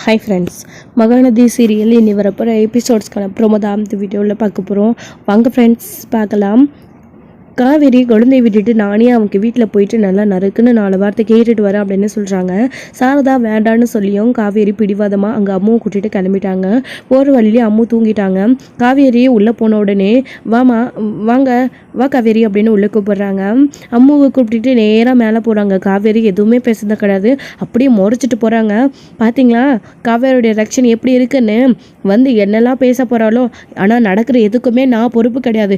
Hi friends, Mahanadi serial இனி வரப்போகிற எபிசோட்ஸ்க்கான promo தான் இந்த வீடியோவில் பார்க்க போகிறோம். வாங்க ஃப்ரெண்ட்ஸ் பார்க்கலாம். காவேரி குழந்தைய விட்டுட்டு நானே அவங்க வீட்டில் போயிட்டு நல்லா நறுக்குன்னு 4 வார்த்தை கேட்டுட்டு வரேன் அப்படின்னு சொல்கிறாங்க. சாரதா வேண்டான்னு சொல்லியும் காவேரி பிடிவாதமாக அங்கே அம்முவை கூட்டிகிட்டு கிளம்பிட்டாங்க. போகிற வழியிலே அம்மு தூங்கிட்டாங்க. காவேரி உள்ளே போன உடனே வா காவேரி அப்படின்னு உள்ளே கூப்பிட்றாங்க. அம்முவை கூப்பிட்டுட்டு நேராக மேலே போகிறாங்க. காவேரி எதுவுமே பேசுறது கிடையாது, அப்படியே முறைச்சிட்டு போகிறாங்க. பார்த்தீங்களா காவேரியோடைய ரியாக்ஷன் எப்படி இருக்குன்னு. வந்து என்னெல்லாம் பேச போகிறாலோ, ஆனால் நடக்கிற எதுக்குமே நான் பொறுப்பு கிடையாது.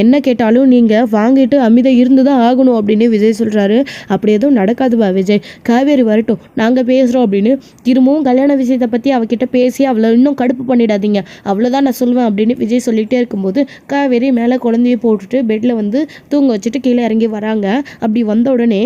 என்ன கேட்டாலும் நீங்கள் வாங்கிட்டு அமைதியாக இருந்து தான் ஆகணும் அப்படின்னு விஜய் சொல்கிறாரு. அப்படி எதுவும் நடக்காதுவா விஜய், காவேரி வரட்டும் நாங்கள் பேசுகிறோம் அப்படின்னு திரும்பவும் கல்யாண விஷயத்தை பற்றி அவகிட்ட பேசி அவளை இன்னும் கடுப்பு பண்ணிடாதீங்க, அவ்வளோதான் நான் சொல்வேன் அப்படின்னு விஜய் சொல்லிகிட்டே இருக்கும்போது காவேரி மேலே குழந்தைய போட்டுட்டு பெட்டில் வந்து தூங்க வச்சுட்டு கீழே இறங்கி வராங்க. அப்படி வந்த உடனே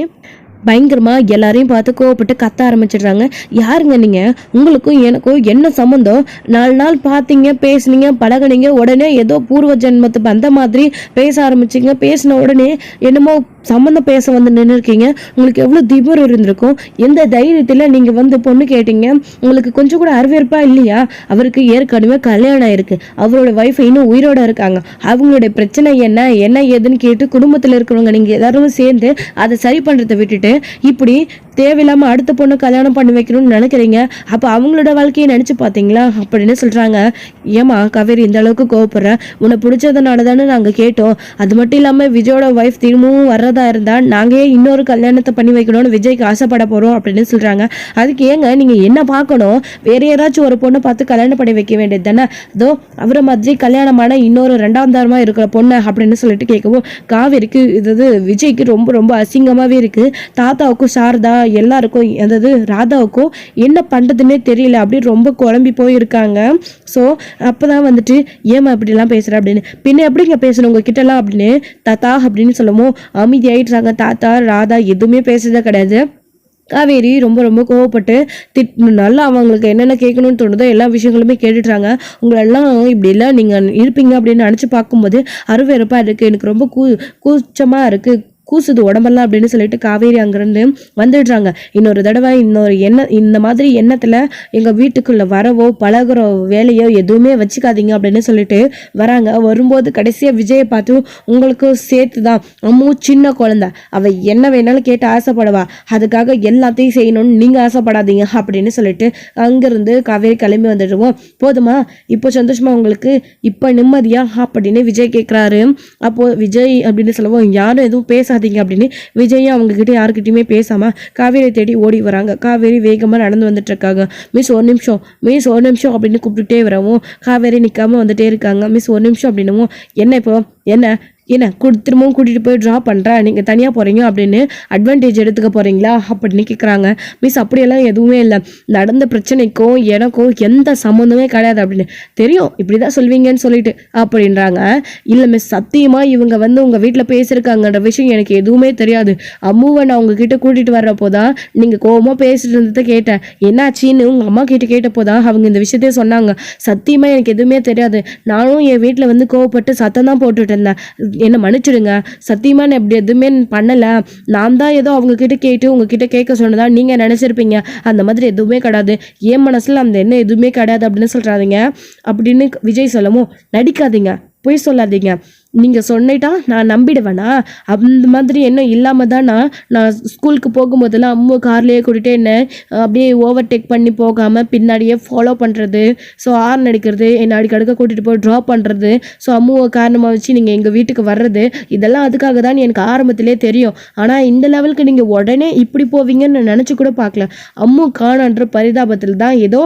பயங்கரமாக எல்லாரையும் பார்த்து கோவப்பட்டு கத்த ஆரம்பிச்சிடுறாங்க. யாருங்க நீங்கள், உங்களுக்கும் எனக்கும் என்ன சம்மந்தம்? 4 நாள் பார்த்தீங்க, பேசுனீங்க, பழகுனீங்க, உடனே ஏதோ பூர்வ ஜென்மத்து அந்த மாதிரி பேச ஆரம்பிச்சிங்க. பேசின உடனே என்னமோ சம்மந்தம் பேச வந்து நின்று இருக்கீங்க. உங்களுக்கு எவ்வளோ திமிரு இருந்திருக்கும்? எந்த தைரியத்தில் நீங்கள் வந்து பொண்ணு கேட்டீங்க? உங்களுக்கு கொஞ்சம் கூட அறிவேற்பா இல்லையா? அவருக்கு ஏற்கனவே கல்யாணம் ஆயிருக்கு, அவரோட ஒய்ஃப் இன்னும் உயிரோட இருக்காங்க. அவங்களுடைய பிரச்சனை என்ன ஏதுன்னு கேட்டு குடும்பத்தில் இருக்கிறவங்க நீங்கள் எல்லாரும் சேர்ந்து அதை சரி பண்ணுறதை விட்டுட்டு இப்படி தேவையில்லாமல் அடுத்த பொண்ணு கல்யாணம் பண்ணி வைக்கணும்னு நினைக்கிறீங்க. அப்போ அவங்களோட வாழ்க்கையை நினச்சி பார்த்தீங்களா அப்படின்னு சொல்கிறாங்க. ஏமா காவேரி இந்த அளவுக்கு கோவப்படுற? உன்னை பிடிச்சதுனால தானே நாங்கள் கேட்டோம். அது மட்டும் இல்லாமல் விஜயோட ஒய்ஃப் திரும்பவும் வர்றதா இருந்தால் நாங்கள் இன்னொரு கல்யாணத்தை பண்ணி வைக்கணும்னு விஜய்க்கு ஆசைப்பட போகிறோம் அப்படின்னு சொல்கிறாங்க. அதுக்கு ஏங்க நீங்கள் என்ன பார்க்கணும்? வேற யாராச்சும் ஒரு பொண்ணை பார்த்து கல்யாணம் பண்ணி வைக்க வேண்டியது தானே? அதோ அவரை மாதிரி கல்யாணமான இன்னொரு 2ஆம் தாரமாக இருக்கிற பொண்ணு அப்படின்னு சொல்லிட்டு கேட்கவும் காவேரிக்கு இது விஜய்க்கு ரொம்ப ரொம்ப அசிங்கமாகவே இருக்குது. தாத்தாவுக்கும் சாரதா எல்லாருக்கும், அதாவது ராதாவுக்கும் என்ன பண்ணுறதுன்னே தெரியல, அப்படி ரொம்ப குழம்பி போயிருக்காங்க. ஸோ அப்போ தான் வந்துட்டு ஏமா இப்படிலாம் பேசுகிற அப்படின்னு, பின்ன எப்படிங்க பேசணும் உங்ககிட்டலாம் அப்படின்னு தாத்தா அப்படின்னு சொல்லவும் அமைதியாயிடுறாங்க. தாத்தா ராதா எதுவுமே பேசுறதே கிடையாது. காவேரி ரொம்ப ரொம்ப கோவப்பட்டு நல்லா அவங்களுக்கு என்னென்ன கேட்கணும்னு தோணுதோ எல்லா விஷயங்களுமே கேட்டுட்றாங்க. உங்களெல்லாம் இப்படிலாம் நீங்கள் இருப்பீங்க அப்படின்னு நினச்சி பார்க்கும்போது அருவருப்பாக இருக்குது, எனக்கு ரொம்ப கூச்சமாக இருக்குது, கூசுது உடம்பெல்லாம் அப்படின்னு சொல்லிட்டு காவேரி அங்கேருந்து வந்துடுறாங்க. இன்னொரு தடவை இந்த மாதிரி எண்ணத்தில் எங்கள் வீட்டுக்குள்ளே வரவோ பழகுற வேலையோ எதுவுமே வச்சுக்காதீங்க அப்படின்னு சொல்லிட்டு வராங்க. வரும்போது கடைசியாக விஜயை பார்த்து உங்களுக்கு சேர்த்து தான் அம்மு சின்ன குழந்தை, அவள் என்ன வேணாலும் கேட்டு ஆசைப்படுவா, அதுக்காக எல்லாத்தையும் செய்யணும்னு நீங்கள் ஆசைப்படாதீங்க அப்படின்னு சொல்லிட்டு அங்கேருந்து காவேரி கிளம்பி வந்துடுவோம். போதுமா இப்போ சந்தோஷமா உங்களுக்கு, இப்போ நிம்மதியா அப்படின்னு விஜய் கேட்குறாரு. அப்போது விஜய் அப்படின்னு சொல்லுவோம் யாரும் எதுவும் பேச அப்படின்னு விஜயும் அவங்க கிட்ட யாருக்கிட்டையுமே பேசாம காவேரி தேடி ஓடி வராங்க. காவேரி வேகமா நடந்து வந்துட்டு இருக்காங்க. மிஸ் ஒரு நிமிஷம் அப்படின்னு கூப்பிட்டுட்டே வரவும் காவேரி நிக்காம வந்துட்டே இருக்காங்க. மிஸ் ஒரு நிமிஷம் அப்படின்னும் என்ன இப்போ என்ன திரும்பவும் கூட்டிகிட்டு போய் ட்ரா பண்ணுறேன், நீங்கள் தனியாக போகிறீங்க அப்படின்னு அட்வான்டேஜ் எடுத்துக்க போகிறீங்களா அப்படின்னு கேட்குறாங்க. மிஸ் அப்படியெல்லாம் எதுவுமே இல்லை, நடந்த பிரச்சனைக்கும் எனக்கும் எந்த சம்மந்தமே கிடையாது அப்படின்னு தெரியும், இப்படி தான் சொல்வீங்கன்னு சொல்லிட்டு அப்படின்றாங்க. இல்லை மிஸ் சத்தியமாக இவங்க வந்து உங்கள் வீட்டில் பேசியிருக்காங்கன்ற விஷயம் எனக்கு எதுவுமே தெரியாது. அம்முவை நான் உங்ககிட்ட கூட்டிகிட்டு வர்றப்போ தான் நீங்கள் கோவமாக பேசிட்டு இருந்ததை கேட்டேன். என்னாச்சின்னு உங்கள் அம்மா கிட்ட கேட்டப்போ தான் அவங்க இந்த விஷயத்தையே சொன்னாங்க. சத்தியமாக எனக்கு எதுவுமே தெரியாது. நானும் என் வீட்டில் வந்து கோவப்பட்டு சத்தம் தான் போட்டுட்டு இருந்தேன், என்ன மன்னிச்சிடுங்க. சத்தியமா நான் இப்படி எதுவுமே பண்ணல, நான் தான் ஏதோ அவங்க கிட்ட கேட்டு உங்ககிட்ட கேட்க சொன்னதா நீங்க நினைச்சிருப்பீங்க, அந்த மாதிரி எதுவுமே கிடையாது, என் மனசுல அந்த என்ன எதுவுமே கிடையாது அப்படின்னு சொல்றாதீங்க அப்படின்னு விஜய் சொல்லவும் நடிக்காதீங்க, பொய் சொல்லாதீங்க, நீங்கள் சொன்னிட்டா நான் நம்பிடுவேனா? அந்த மாதிரி என்ன இல்லாமல் தான் நான் ஸ்கூலுக்கு போகும்போதெல்லாம் அம்மா கார்லேயே கூட்டிகிட்டு என்ன அப்படியே ஓவர்டேக் பண்ணி போகாமல் பின்னாடியே ஃபாலோ பண்ணுறது, ஸோ ஹார்ன் அடிக்கிறது, என்னை அடிக்கடுக்க கூட்டிகிட்டு போய் ட்ராப் பண்ணுறது, ஸோ அம்மாவை காரணமாக வச்சு நீங்கள் எங்கள் வீட்டுக்கு வர்றது, இதெல்லாம் அதுக்காக தான் எனக்கு ஆரம்பத்திலே தெரியும். ஆனால் இந்த லெவலுக்கு நீங்கள் உடனே இப்படி போவீங்கன்னு நினச்சி கூட பார்க்கல. அம்மு காணன்ற பரிதாபத்தில் தான் ஏதோ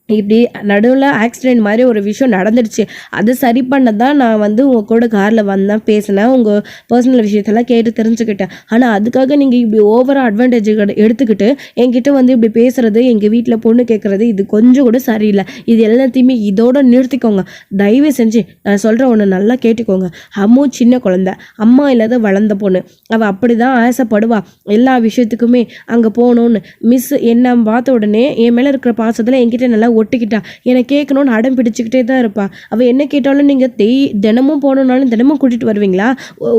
இப்படி நடுவில் ஆக்சிடெண்ட் மாதிரி ஒரு விஷயம் நடந்துடுச்சு. அது சரி பண்ண தான் நான் வந்து உங்கள் கூட காரில் வந்தேன், பேசினேன், உங்கள் பர்சனல் விஷயத்தெல்லாம் கேட்டு தெரிஞ்சுக்கிட்டேன். ஆனால் அதுக்காக நீங்கள் இப்படி ஓவராக அட்வான்டேஜ் எடுத்துக்கிட்டு என்கிட்ட வந்து இப்படி பேசுகிறது, எங்கள் வீட்டில் பொண்ணு கேட்குறது, இது கொஞ்சம் கூட சரியில்லை. இது எல்லாத்தையுமே இதோட நிறுத்திக்கோங்க. தயவு செஞ்சு நான் சொல்கிற ஒன்று நல்லா கேட்டுக்கோங்க. அம்மு சின்ன குழந்தை, அம்மா இல்லாத வளர்ந்த பொண்ணு, அவள் அப்படி தான் ஆசைப்படுவா எல்லா விஷயத்துக்குமே அங்கே போகணுன்னு. மிஸ் என்ன பார்த்த உடனே என் மேலே இருக்கிற பாசத்தில் என்கிட்ட நல்லா ஒட்டிக்கிட்டா. என்னை கேட்கணும்னு அடம் பிடிச்சிக்கிட்டே தான் இருப்பா. அவள் என்ன கேட்டாலும் நீங்கள் தினமும் போகணுன்னாலும் தினமும் கூட்டிகிட்டு வருவீங்களா?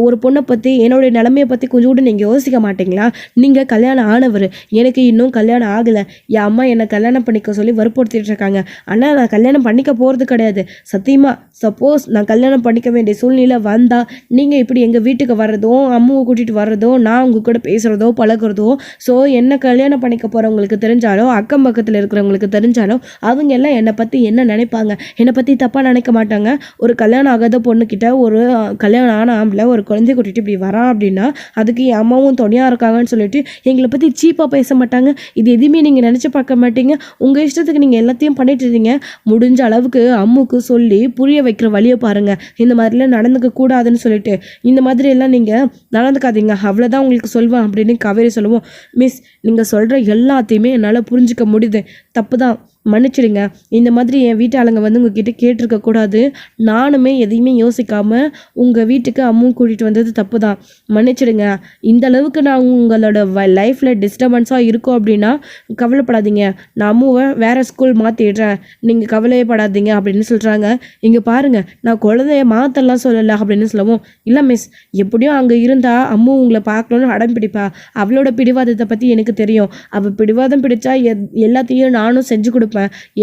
ஒரு பொண்ணை பற்றி என்னுடைய நிலைமையை பற்றி கொஞ்சம் கூட நீங்கள் யோசிக்க மாட்டீங்களா? நீங்கள் கல்யாணம் ஆனவர், எனக்கு இன்னும் கல்யாணம் ஆகலை. என் அம்மா என்னை கல்யாணம் பண்ணிக்க சொல்லி வற்புறுத்திட்டு இருக்காங்க. ஆனால் நான் கல்யாணம் பண்ணிக்க போகிறது கிடையாது சத்தியமாக. சப்போஸ் நான் கல்யாணம் பண்ணிக்க வேண்டிய சூழ்நிலை வந்தால் நீங்கள் இப்படி எங்கள் வீட்டுக்கு வர்றதும் அம்மாவை கூட்டிகிட்டு வர்றதும் நான் உங்கள் கூட பேசுகிறதோ பழகிறதோ, ஸோ என்ன கல்யாணம் பண்ணிக்க போகிறவங்களுக்கு தெரிஞ்சாலோ அக்கம் பக்கத்தில் இருக்கிறவங்களுக்கு தெரிஞ்சாலோ அவங்க எல்லாம் என்னை பற்றி என்ன நினைப்பாங்க? என்னை பற்றி தப்பாக நினைக்க மாட்டாங்க. ஒரு கல்யாணம் ஆகாத பொண்ணுக்கிட்ட ஒரு கல்யாணம் ஆன ஆம்பளை ஒரு குழந்தைய கூட்டிகிட்டு இப்படி வரான் அப்படின்னா அதுக்கு என் அம்மாவும் துணையாக இருக்காங்கன்னு சொல்லிட்டு எங்களை பற்றி சீப்பாக பேச மாட்டாங்க. இது எதுவுமே நீங்கள் நினச்சி பார்க்க மாட்டீங்க. உங்கள் இஷ்டத்துக்கு நீங்கள் எல்லாத்தையும் பண்ணிட்டு இருந்தீங்க. முடிஞ்ச அளவுக்கு அம்முக்கு சொல்லி புரிய வைக்கிற வழியை பாருங்கள். இந்த மாதிரிலாம் நடந்துக்க கூடாதுன்னு சொல்லிட்டு இந்த மாதிரி எல்லாம் நீங்கள் நடந்துக்காதீங்க, அவ்வளோதான் உங்களுக்கு சொல்வேன் அப்படின்னு காவேரி சொல்லுவோம். மிஸ், நீங்கள் சொல்கிற எல்லாத்தையுமே என்னால் புரிஞ்சிக்க முடியுது, தப்பு தான், மன்னிச்சிடுங்க. இந்த மாதிரி என் வீட்டு ஆளுங்க வந்து உங்ககிட்ட கேட்டிருக்க கூடாது. நானுமே எதையுமே யோசிக்காமல் உங்கள் வீட்டுக்கு அம்மும் கூட்டிகிட்டு வந்தது தப்பு தான், மன்னிச்சிடுங்க. இந்த அளவுக்கு நான் உங்களோட லைஃப்பில் டிஸ்டர்பன்ஸாக இருக்கும் அப்படின்னா கவலைப்படாதீங்க, நான் அம்முவை வேறு ஸ்கூல் மாற்றிடுறேன், நீங்கள் கவலையப்படாதீங்க அப்படின்னு சொல்கிறாங்க. இங்கே பாருங்கள், நான் குழந்தைய மாற்றலாம் சொல்லலை அப்படின்னு சொல்லவும், இல்லை மிஸ், எப்படியும் அங்கே இருந்தால் அம்மு உங்களை பார்க்கணுன்னு அடம் பிடிப்பா. அவளோட பிடிவாதத்தை பற்றி எனக்கு தெரியும். அவள் பிடிவாதம் பிடிச்சா எல்லாத்தையும் நானும் செஞ்சு கொடுப்பேன்.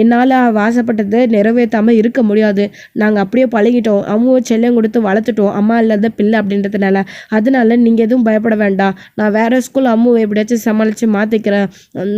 என்னால் ஆசைப்பட்டதை நிறைவேற்றாமல் இருக்க முடியாது. நாங்கள் அப்படியே பழகிட்டோம், அம்மாவை செல்லம் கொடுத்து வளர்த்துட்டோம், அம்மா இல்லாத பிள்ளை அப்படின்றதுனால. அதனால நீங்கள் எதுவும் பயப்பட வேண்டாம். நான் வேறு ஸ்கூல் அம்மாவை எப்படியாச்சும் சமாளித்து மாற்றிக்கிறேன்.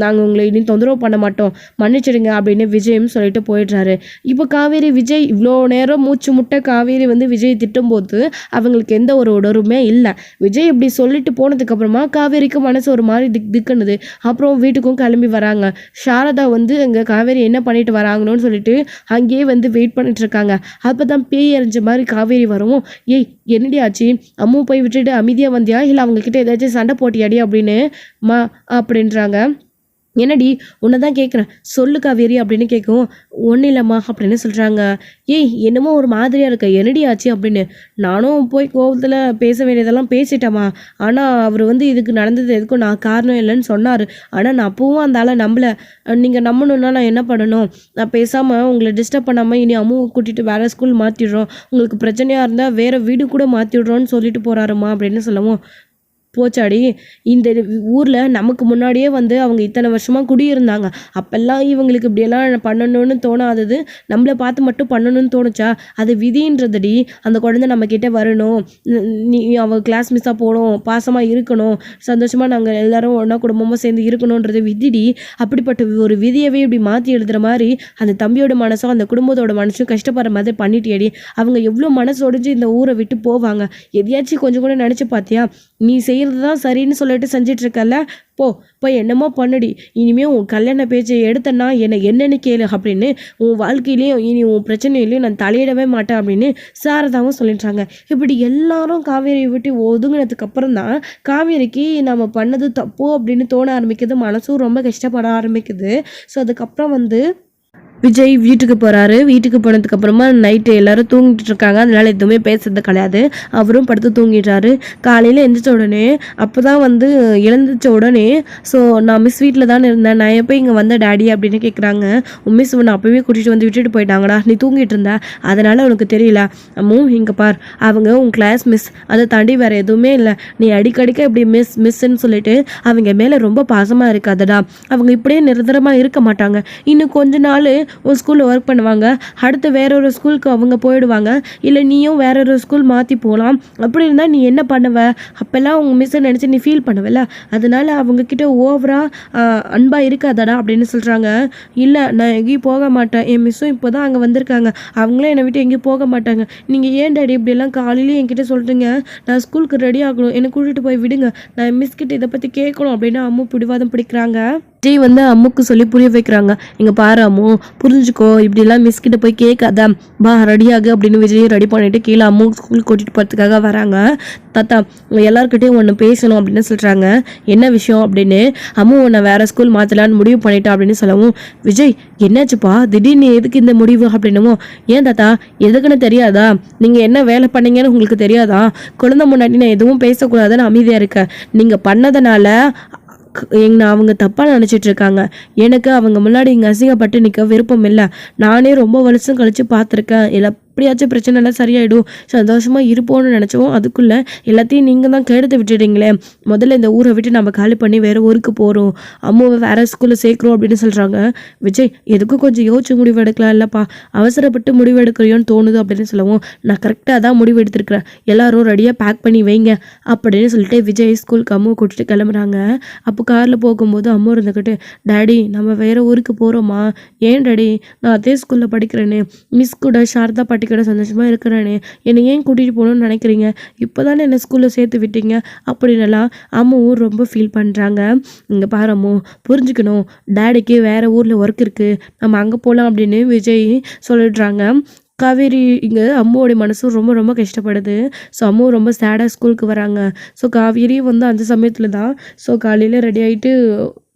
நாங்கள் உங்களை இனி தொந்தரவு பண்ண மாட்டோம், மன்னிச்சிடுங்க அப்படின்னு விஜயும் சொல்லிட்டு போயிடுறாரு. இப்போ காவேரி விஜய் இவ்வளோ நேரம் மூச்சு முட்டை காவேரி வந்து விஜய் திட்டும்போது அவங்களுக்கு எந்த ஒரு உணர்வுமே இல்லை. விஜய் இப்படி சொல்லிட்டு போனதுக்கப்புறமா காவேரிக்கு மனசு ஒரு மாதிரி திக்குன்னுது. அப்புறம் வீட்டுக்கும் கிளம்பி வராங்க. சாரதா வந்து அங்கே காவேரி என்ன பண்ணிட்டு வராங்கன்னு சொல்லிட்டு அங்கேயே வந்து வெயிட் பண்ணிட்டு இருக்காங்க. அப்போ தான் பேய் எறிஞ்ச மாதிரி காவேரி வரவும், ஏய் என்னடி ஆச்சு, அம்மு போய் விட்டுட்டு அமைதியாக வந்தியா இல்லை அவங்கக்கிட்ட ஏதாச்சும் சண்டை போட்டியாடி அப்படின்னு அப்படின்றாங்க. என்னடி உன்னை தான் கேட்குறேன், சொல்லு காவேரி அப்படின்னு கேட்கும். ஒன்றும் இல்லைம்மா அப்படின்னு சொல்கிறாங்க. ஏய் என்னமோ ஒரு மாதிரியாக இருக்க, என்னடி ஆச்சு அப்படின்னு. நானும் போய் கோவத்தில் பேச வேண்டியதெல்லாம் பேசிட்டேம்மா. ஆனால் அவர் வந்து இதுக்கு நடந்தது எதுக்கும் நான் காரணம் இல்லைன்னு சொன்னார். ஆனால் நான் அப்பவும் அந்த ஆளை நம்பலை. நீங்கள் நம்பணுன்னா நான் என்ன பண்ணணும்? நான் பேசாமல் உங்களை டிஸ்டர்ப் பண்ணாமல் இனி அம்மாவை கூட்டிகிட்டு வேறு ஸ்கூல் மாற்றிடுறோம், உங்களுக்கு பிரச்சனையாக இருந்தால் வேறு வீடு கூட மாற்றிடுறோன்னு சொல்லிட்டு போகிறாருமா அப்படின்னு சொல்லவும், போச்சாடி, இந்த ஊரில் நமக்கு முன்னாடியே வந்து அவங்க இத்தனை வருஷமாக குடியிருந்தாங்க. அப்போல்லாம் இவங்களுக்கு இப்படியெல்லாம் பண்ணணும்னு தோணாதது, நம்மளை பார்த்து மட்டும் பண்ணணும்னு தோணுச்சா? அது விதின்றதுடி. அந்த குழந்தை நம்மக்கிட்ட வரணும், நீ அவள் கிளாஸ் மிஸ்ஸாக போகணும், பாசமாக இருக்கணும், சந்தோஷமாக நாங்கள் எல்லோரும் ஒன்றா குடும்பமாக சேர்ந்து இருக்கணுன்றது விதிடி. அப்படிப்பட்ட ஒரு விதியவே இப்படி மாற்றி எழுதுகிற மாதிரி அந்த தம்பியோட மனசும் அந்த குடும்பத்தோட மனசும் கஷ்டப்படுற மாதிரி பண்ணிட்டியடி. அவங்க எவ்வளோ மனசு உடைஞ்சு இந்த ஊரை விட்டு போவாங்க. எதையாச்சும் கொஞ்சம் கூட நினச்சி பார்த்தியா? நீ செய்கிறது தான் சரின்னு சொல்லிட்டு செஞ்சிட்ருக்கல, போய் என்னமோ பண்ணுடி. இனிமேல் உன் கல்யாண பேச்சை எடுத்தனா என்னன்னு கேளு அப்படின்னு, உன் வாழ்க்கையிலையும் இனி உன் பிரச்சனையிலையும் நான் தலையிடவே மாட்டேன் அப்படின்னு சாரதாவும் சொல்லிட்டாங்க. இப்படி எல்லாரும் காவேரியை விட்டு ஒதுங்கினதுக்கு அப்புறம் தான் காவேரிக்கு நம்ம பண்ணது தப்பு அப்படின்னு தோண ஆரம்பிக்குது. மனசும் ரொம்ப கஷ்டப்பட ஆரம்பிக்குது. ஸோ அதுக்கப்புறம் வந்து விஜய் வீட்டுக்கு போகிறாரு. வீட்டுக்கு போனதுக்கப்புறமா நைட்டு எல்லோரும் தூங்கிட்டு இருக்காங்க. அதனால் எதுவுமே பேசுறது கிடையாது. அவரும் படுத்து தூங்கிடுறாரு. காலையில் எழுந்திரிச்ச உடனே அப்போ தான் வந்து எழுந்திரிச்ச உடனே, ஸோ நான் மிஸ் வீட்டில் தானே இருந்தேன், நான் எப்போ இங்கே வந்த டேடி அப்படின்னு கேட்குறாங்க. மிஸ் உன்னை அப்போவே கூட்டிகிட்டு வந்து விட்டுட்டு போயிட்டாங்கடா, நீ தூங்கிட்டு இருந்த, அதனால் உனக்கு தெரியல. அம்மு இங்கே பார், அவங்க உன் கிளாஸ் மிஸ், அதை தாண்டி வேறு எதுவுமே இல்லை. நீ அடிக்கடிக்க இப்படி மிஸ்ன்னு சொல்லிட்டு அவங்க மேலே ரொம்ப பாசமாக இருக்காதடா. அவங்க இப்படியே நிரந்தரமாக இருக்க மாட்டாங்க. இன்னும் கொஞ்ச நாள் ஒரு ஸ்கூலில் ஒர்க் பண்ணுவாங்க, அடுத்து வேற ஒரு ஸ்கூலுக்கு அவங்க போயிடுவாங்க, இல்லை நீயும் வேற ஒரு ஸ்கூல் மாற்றி போகலாம். அப்படி இருந்தால் நீ என்ன பண்ணுவ? அப்போல்லாம் அவங்க மிஸ்ஸை நினச்சி நீ ஃபீல் பண்ணுவல, அதனால அவங்கக்கிட்ட ஓவராக அன்பாக இருக்காதடா அப்படின்னு சொல்கிறாங்க. இல்லை நான் எங்கேயும் போக மாட்டேன், என் மிஸ்ஸும் இப்போ தான் அங்கே வந்திருக்காங்க, அவங்களே என்னை விட்டு எங்கேயும் போக மாட்டாங்க. நீங்கள் ஏன் டேடி இப்படியெல்லாம் காலையிலேயே என்கிட்ட சொல்கிறீங்க? நான் ஸ்கூலுக்கு ரெடி ஆகணும், என்னை கூட்டிகிட்டு போய் விடுங்க, நான் மிஸ்கிட்ட இதை பற்றி கேட்கணும் அப்படின்னு அம்மு பிடிவாதம் பிடிக்கிறாங்க. விஜய் வந்து அம்முக்கு சொல்லி புரிய வைக்கிறாங்க. இங்கே பாரு அம்மு, புரிஞ்சுக்கோ, இப்படிலாம் மிஸ்கிட்ட போய் கேட்காத, பா ரெடியாகு அப்படின்னு விஜய் ரெடி பண்ணிட்டு கீழே அம்மு ஸ்கூல் கூட்டிகிட்டு போகிறதுக்காக வராங்க. தாத்தா எல்லாருக்கிட்டையும் ஒன்று பேசணும் அப்படின்னு சொல்கிறாங்க. என்ன விஷயம் அப்படின்னு, அம்மு உன்னை வேறு ஸ்கூல் மாற்றலான்னு முடிவு பண்ணிட்டா அப்படின்னு சொல்லவும், விஜய் என்னாச்சுப்பா திடீர்னு எதுக்கு இந்த முடிவு அப்படின்னுமோ, ஏன் தாத்தா எதுக்குன்னு தெரியாதா? நீங்கள் என்ன வேலை பண்ணீங்கன்னு உங்களுக்கு தெரியாதா? குழந்தை முன்னாடி நான் எதுவும் பேசக்கூடாதுன்னு அமைதியாக இருக்கேன். நீங்கள் பண்ணதுனால அவங்க தப்பாக நினச்சிட்டு இருக்காங்க. எனக்கு அவங்க முன்னாடி இங்கே அசிங்கப்பட்டு நிற்க விருப்பம் இல்லை. நானே ரொம்ப வருஷம் கழித்து பார்த்துருக்கேன். எப்படியாச்சும் பிரச்சனைலாம் சரியாயிடும், சந்தோஷமாக இருப்போம்னு நினச்சோம். அதுக்குள்ளே எல்லாத்தையும் நீங்கள் தான் கெடுத்து விட்டுட்டீங்களே. முதல்ல இந்த ஊரை விட்டு நம்ம காலி பண்ணி வேறு ஊருக்கு போகிறோம், அம்மாவை வேறு ஸ்கூலில் சேர்க்குறோம் அப்படின்னு சொல்கிறாங்க. விஜய் எதுக்கும் கொஞ்சம் யோசிச்சு முடிவு எடுக்கலாம் இல்லைப்பா, அவசரப்பட்டு முடிவு எடுக்கிறியோன்னு தோணுது அப்படின்னு சொல்லவும், நான் கரெக்டாக தான் முடிவு எடுத்துருக்கிறேன், எல்லாரும் ரெடியாக பேக் பண்ணி வைங்க அப்படின்னு சொல்லிட்டு விஜய் ஸ்கூலுக்கு அம்மாவை கூட்டிட்டு கிளம்புறாங்க. அப்போ காரில் போகும்போது அம்மா இருந்துக்கிட்டு, டேடி நம்ம வேறு ஊருக்கு போகிறோமா? ஏன் டேடி, நான் அதே ஸ்கூலில் படிக்கிறேனே, மிஸ் கூட சாரதா பாட்டி கூட சந்தோஷமாக இருக்கிறேனே, என்னை ஏன் கூட்டிகிட்டு போகணுன்னு நினைக்கிறீங்க? இப்போ தானே என்னை ஸ்கூலில் சேர்த்து விட்டீங்க அப்படின்னலாம் அம்மாவும் ரொம்ப ஃபீல் பண்ணுறாங்க. இங்கே பாரு அம்மு, புரிஞ்சுக்கணும், டேடிக்கு வேறு ஊரில் ஒர்க் இருக்குது, நம்ம அங்கே போகலாம் அப்படின்னு விஜய் சொல்லிடுறாங்க. காவேரி இங்கே அம்மாவோடைய மனசும் ரொம்ப ரொம்ப கஷ்டப்படுது. ஸோ அம்மாவும் ரொம்ப சேடாக ஸ்கூலுக்கு வராங்க. ஸோ காவேரியும் வந்து அந்த சமயத்தில் தான் காலையில் ரெடி ஆகிட்டு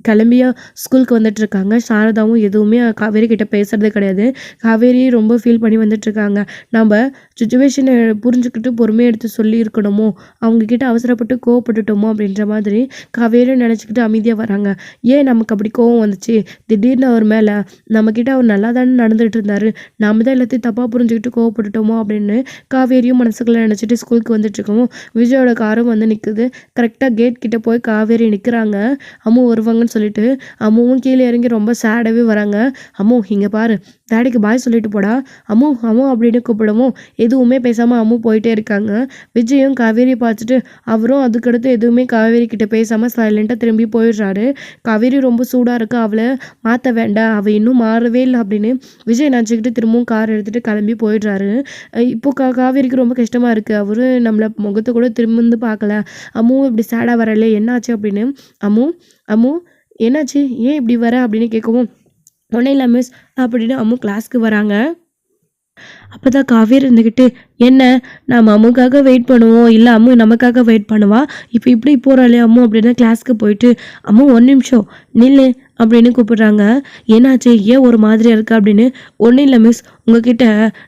கிளம்பியா ஸ்கூலுக்கு வந்துட்டுருக்காங்க. சாரதாவும் எதுவுமே காவேரி கிட்ட பேசுறது கிடையாது. காவேரி ரொம்ப ஃபீல் பண்ணி வந்துட்டுருக்காங்க. நம்ம சுச்சுவேஷனை புரிஞ்சுக்கிட்டு பொறுமையாக எடுத்து சொல்லியிருக்கணுமோ, அவங்கக்கிட்ட அவசரப்பட்டு கோவப்பட்டுட்டோமோ அப்படின்ற மாதிரி காவேரி நினச்சிக்கிட்டு அமைதியாக வராங்க. ஏன் நமக்கு அப்படி கோவம் வந்துச்சு திடீர்னு அவர் மேலே? நம்மக்கிட்ட அவர் நல்லா தானே நடந்துகிட்டு இருந்தார், நாம் தான் எல்லாத்தையும் தப்பாக புரிஞ்சுக்கிட்டு கோவப்பட்டுட்டோமோ அப்படின்னு காவேரியும் மனசுக்குள்ளே நினச்சிட்டு ஸ்கூலுக்கு வந்துட்டுருக்கோம். விஜயோட காரும் வந்து நிற்குது. கரெக்டாக கேட் கிட்டே போய் காவேரி நிற்கிறாங்க. அம்மா வருவாங்கன்னு சொல்லிட்டு அம்மாவும் கீழே இறங்கி ரொம்ப சேடாகவே வராங்க. அம்மு இங்கே பாரு, டேடிக்கு பாய் சொல்லிட்டு போடா. அம்மு அம்மு அப்படின்னு கூப்பிடவும் எதுவுமே பேசாமல் அம்மு போயிட்டே இருக்காங்க. விஜயும் காவேரி பார்த்துட்டு அவரும் அதுக்கடுத்து எதுவுமே காவேரி கிட்ட பேசாமல் சைலண்ட்டாக திரும்பி போயிடுறாரு. காவேரி ரொம்ப சூடாக இருக்கு, அவளை மாற்ற வேண்டாம், அவள் இன்னும் மாறவே இல்லை அப்படின்னு விஜய் நினச்சிக்கிட்டு திரும்பவும் கார் எடுத்துகிட்டு கிளம்பி போயிடுறாரு. இப்போ காவேரிக்கு ரொம்ப கஷ்டமாக இருக்குது. அவரு நம்மளை முகத்தை கூட திரும்பி பார்க்கல. அம்முவும் இப்படி சேடாக வரல, என்னாச்சு அப்படின்னு. அம்மு அம்மு என்னாச்சு, ஏன் இப்படி வர அப்படின்னு கேட்கவும், ஒன்றும் இல்லை மிஸ் அப்படின்னு அம்மு கிளாஸ்க்கு வராங்க. அப்போ தான் காவேரி இருந்துக்கிட்டு, என்ன நம்ம அம்முக்காக வெயிட் பண்ணுவோம், இல்லை அம்மு நமக்காக வெயிட் பண்ணுவா, இப்போ இப்படி போகிறாளே அம்மு அப்படின்னு கிளாஸ்க்கு போயிட்டு, அம்மு 1 நிமிஷம் நில்லு அப்படின்னு கூப்பிடுறாங்க. ஏன்னாச்சு, ஏன் ஒரு மாதிரியாக இருக்கா அப்படின்னு. ஒன்றும் இல்லை மிஸ், உங்ககிட்ட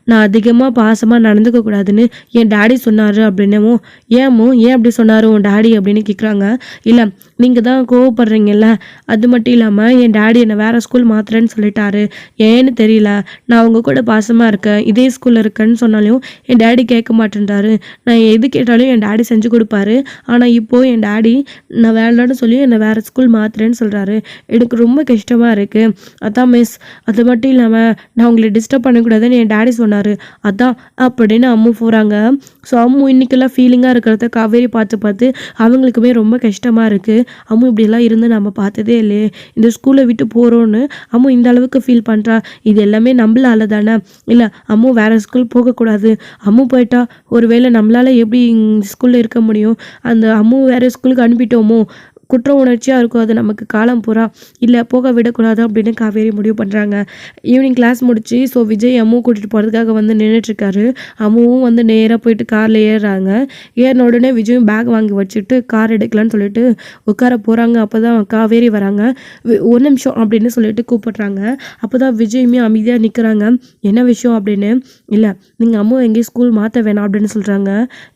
நான் அதிகமாக பாசமாக நடந்துக்க கூடாதுன்னு என் டேடி சொன்னார் அப்படின்னவும், ஏன் அப்படி சொன்னார் உன் டேடி அப்படின்னு கேட்குறாங்க. இல்லை நீங்கள் தான் கோவப்படுறீங்கல்ல, அது மட்டும் இல்லாமல் என் டேடி என்னை வேறு ஸ்கூல் மாற்றுறேன்னு சொல்லிட்டாரு, ஏன்னு தெரியல, நான் அவங்க கூட பாசமாக இருக்கேன், இதே ஸ்கூலில் இருக்கேன்னு சொன்னாலும் என் டேடி கேட்க மாட்டேன்றாரு, நான் எது கேட்டாலும் என் டேடி செஞ்சு கொடுப்பாரு, ஆனால் இப்போது என் டேடி நான் வேண்டான்னு சொல்லி என்னை வேறு ஸ்கூல் மாற்றுறேன்னு சொல்கிறாரு, எனக்கு ரொம்ப கஷ்டமாக இருக்குது. அதான் மிஸ், அது மட்டும் இல்லாமல் நான் உங்களை டிஸ்டர்ப் பண்ணக்கூடாதுன்னு என் டேடி சொன்னார், அதான் அப்படின்னு அம்மு போகிறாங்க. ஸோ அம்மு இன்றைக்கெல்லாம் ஃபீலிங்காக இருக்கிறத காவேரி பார்த்து அவங்களுக்குமே ரொம்ப கஷ்டமாக இருக்குது. அம்மு இப்படிலாம் இருந்து நம்ம பார்த்ததே இல்லையே, இந்த ஸ்கூலை விட்டு போகிறோன்னு அம்மு இந்த அளவுக்கு ஃபீல் பண்ணுறா, இது எல்லாமே நம்மளால தானே. இல்லை அம்மு வேறு ஸ்கூல் போகக்கூடாது, அம்மு போயிட்டா ஒருவேளை நம்மளால் எப்படி ஸ்கூலில் இருக்க முடியும், அந்த அம்மு வேறு ஸ்கூலுக்கு அனுப்பிட்டோமோ, குற்ற உணர்ச்சியாக இருக்கும் அது நமக்கு காலம் பூரா, இல்லை போக விடக்கூடாது அப்படின்னு காவேரி முடிவு பண்ணுறாங்க. ஈவினிங் கிளாஸ் முடிச்சு விஜய் அம்மு கூட்டிகிட்டு போகிறதுக்காக வந்து நின்றுட்டுருக்காரு. அம்முவும் வந்து நேராக போயிட்டு காரில் ஏறுறாங்க. ஏறின உடனே விஜயும் பேக் வாங்கி வச்சுட்டு கார் எடுக்கலான்னு சொல்லிட்டு உட்கார போகிறாங்க. அப்போ தான் காவேரி வராங்க. 1 நிமிஷம் அப்படின்னு சொல்லிட்டு கூப்பிட்றாங்க. அப்போ தான் விஜயுமே அமைதியாக நிற்கிறாங்க. என்ன விஷயம் அப்படின்னு. இல்லை நீங்கள் அம்மு எங்கேயும் ஸ்கூல் மாற்ற வேணாம் அப்படின்னு சொல்கிறாங்க.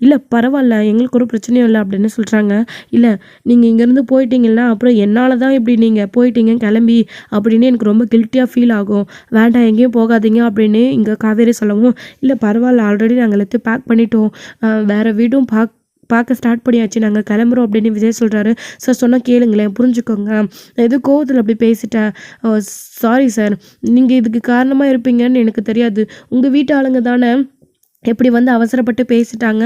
இல்லை பரவாயில்ல, எங்களுக்கு ஒரு பிரச்சனையும் இல்லை அப்படின்னு சொல்கிறாங்க. இல்லை நீங்கள் இங்கேருந்து போயிட்டீங்கன்னா அப்புறம் என்னால் தான் இப்படி நீங்கள் போயிட்டீங்க கிளம்பி அப்படின்னு எனக்கு ரொம்ப கில்ட்டியாக ஃபீல் ஆகும், வேண்டாம் எங்கேயும் போகாதீங்க அப்படின்னு இங்கே காவேரி சொல்லவும், இல்லை பரவாயில்ல, ஆல்ரெடி நாங்கள் எல்லாத்தையும் பேக் பண்ணிட்டோம், வேறு வீடும் பார்க்க ஸ்டார்ட் பண்ணியாச்சு, நாங்கள் கிளம்புறோம் அப்படின்னு விஜய் சொல்கிறாரு. சார் சொன்னால் கேளுங்களேன், புரிஞ்சுக்கோங்க, எது கோவத்தில் அப்படி பேசிட்டேன், சாரி சார், நீங்கள் இதுக்கு காரணமாக இருப்பீங்கன்னு எனக்கு தெரியாது, உங்கள் வீட்டு ஆளுங்க தானே எப்படி வந்து அவசரப்பட்டு பேசிட்டாங்க,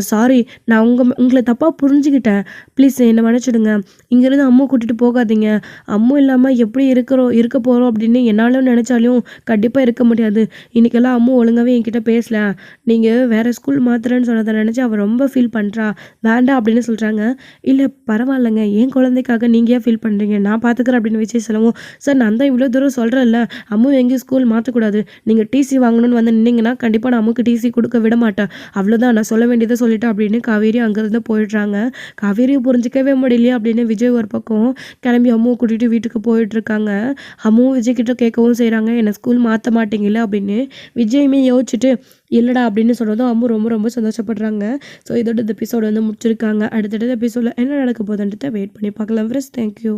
சாரி, நான் உங்களை தப்பாக புரிஞ்சுக்கிட்டேன், ப்ளீஸ் என்னை மன்னிச்சிடுங்க, இங்கேருந்து அம்மா கூட்டிகிட்டு போகாதீங்க, அம்மா இல்லாமல் எப்படி இருக்க போகிறோம் அப்படின்னு என்னாலும் நினச்சாலும் கண்டிப்பாக இருக்க முடியாது, இன்றைக்கெல்லாம் அம்மா ஒழுங்காகவே என்கிட்ட பேசல, நீங்கள் வேறு ஸ்கூல் மாத்திரன்னு சொன்னதை நினச்சி அவள் ரொம்ப ஃபீல் பண்ணுறா, வேண்டாம் அப்படின்னு சொல்கிறாங்க. இல்லை பரவாயில்லைங்க, என் குழந்தைக்காக நீங்கள் ஏன் ஃபீல் பண்ணுறீங்க, நான் பார்த்துக்கிறேன் அப்படின்னு விஜய் சொல்லவும், சார் நான் தான் இவ்வளோ தூரம் சொல்கிறேன்ல, அம்மா எங்கேயும் ஸ்கூல் மாற்றக்கூடாது, நீங்கள் டிசி வாங்கணும்னு வந்து நின்னீங்கன்னா கண்டிப்பாக நான் அம்முக்கு டிசி டிசி கொடுக்க விட மாட்டேன், அவ்வளோதான், நான் சொல்ல வேண்டியதை சொல்லிட்டேன் அப்படின்னு காவேரி அங்கேருந்து போயிடுறாங்க. காவேரியை புரிஞ்சிக்கவே முடியலையே அப்படின்னு விஜய் ஒரு பக்கம் கிளம்பி அம்முவை கூட்டிகிட்டு வீட்டுக்கு போயிட்டுருக்காங்க. அம்முவும் விஜய் கிட்ட கேட்கவும் செய்கிறாங்க, என்னை ஸ்கூல் மாற்ற மாட்டீங்களா அப்படின்னு. விஜயுமே யோசிச்சுட்டு இல்லைடா அப்படின்னு சொன்னதும் அம்மு ரொம்ப ரொம்ப சந்தோஷப்படுறாங்க. ஸோ இதோட இந்த எபிசோடு வந்து முடிச்சிருக்காங்க. அடுத்தடுத்த எபிசோடில் என்ன நடக்க போகுதுன்றதை வெயிட் பண்ணி பார்க்கலாம் ஃப்ரெண்ட்ஸ். தேங்க்யூ.